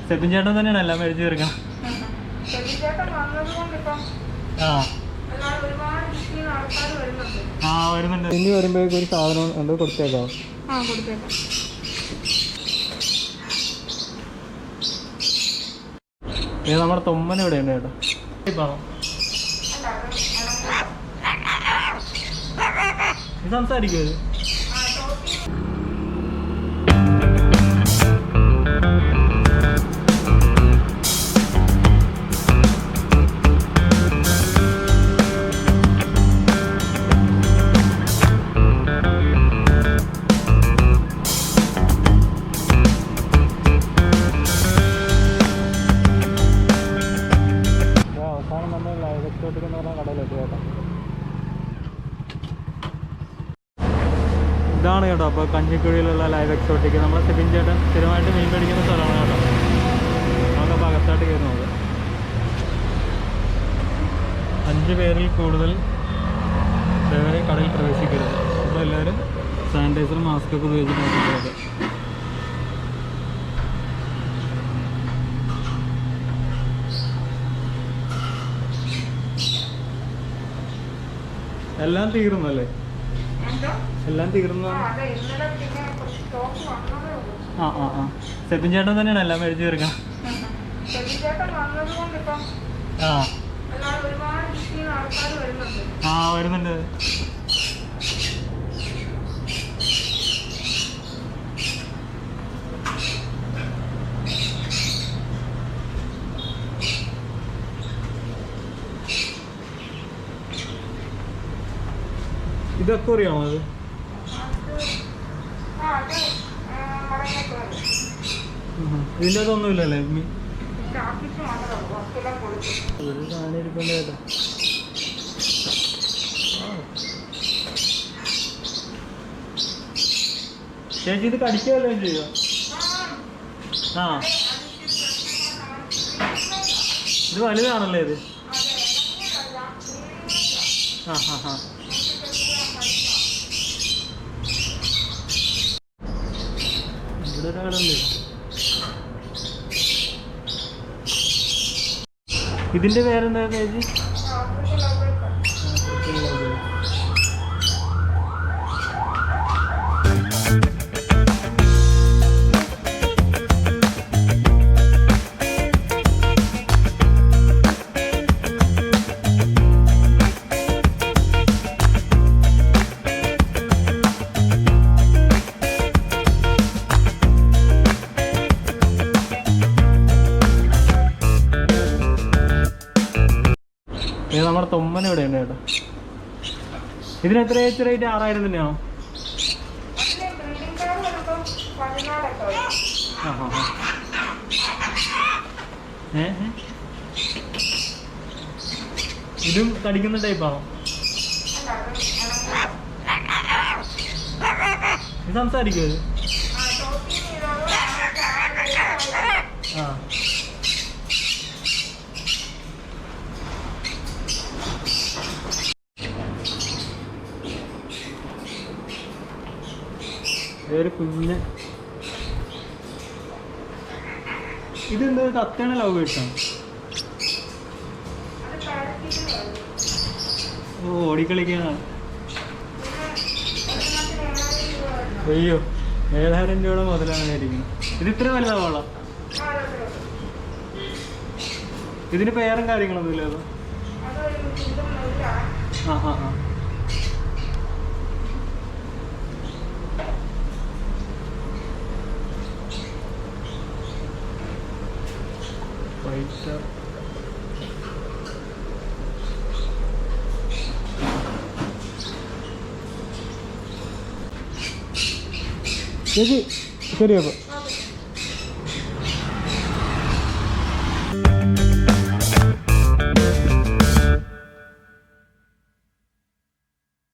സെബിൻ ചേട്ടൻ തന്നെയാണ് എല്ലാം മേടിച്ച് തീർക്കണം. വരുന്നുണ്ട്. ഇനി വരുമ്പോഴേക്കും ഒരു സാധനം എന്തോ കൊടുത്തേക്കാം. ഇത് നമ്മുടെ തൊമ്മന ഇവിടെ ഉണ്ട് കേട്ടോ. ഇത് സംസാരിക്കും. ഇതാണ് കേട്ടോ. അപ്പോൾ കഞ്ഞിക്കുഴിയിലുള്ള ലൈവ് എക്സോട്ടിക് നമ്മളെ സെബിൻ ചേട്ടൻ സ്ഥിരമായിട്ട് മീൻ മേടിക്കുന്ന സ്ഥലമാണ് കേട്ടോ. നമുക്കപ്പോൾ അകത്തായിട്ട് കയറുന്നത് 5 പേരിൽ കൂടുതൽ കടയിൽ പ്രവേശിക്കരുത്. അപ്പോൾ എല്ലാവരും സാനിറ്റൈസർ മാസ്കൊക്കെ ഉപയോഗിച്ച് നോക്കുന്നത്. എല്ലാം തീർന്നല്ലേ? എല്ലാം തീർന്നു. സെബിൻ ചേട്ടൻ തന്നെയാണ് എല്ലാം മേടിച്ച് തീർക്കണം. വരുന്നുണ്ട്. ഇതൊക്കെ അറിയാമോ? അത് ഇതിൻ്റെ അതൊന്നുമില്ലല്ലേ? ചേച്ചി ഇത് കടിക്കുകയല്ലോ ചെയ്യുക. ഇത് വലുതാണല്ലേ ഇത്? ഇവിടെ ഒരാളുണ്ട്. ഇതിന്റെ പേരെന്താ ചേച്ചി? നമ്മുടെ തൊമ്മന ഇവിടെ ഉണ്ട് കേട്ടോ. ഇതിന് എത്ര റേറ്റ്? 6000 തന്നെയാണോ? ഇതും കടിക്കുന്ന ടൈപ്പാണോ? ഇത് സംസാരിക്കും. ഒരു കുഞ്ഞ്. ഇതെന്താ തത്തയാണ് ലവ് കിട്ടാം? ഓടിക്കളിക്കാനാണ്. അയ്യോ, 7000 രൂപയുടെ മുതലാണ് മേടിക്കുന്നത്. ഇത് ഇത്ര വലുതാവോളാ? ഇതിന് പേരും കാര്യങ്ങളൊന്നും ഇല്ലല്ലോ? ചേച്ചി ശരി. അപ്പോൾ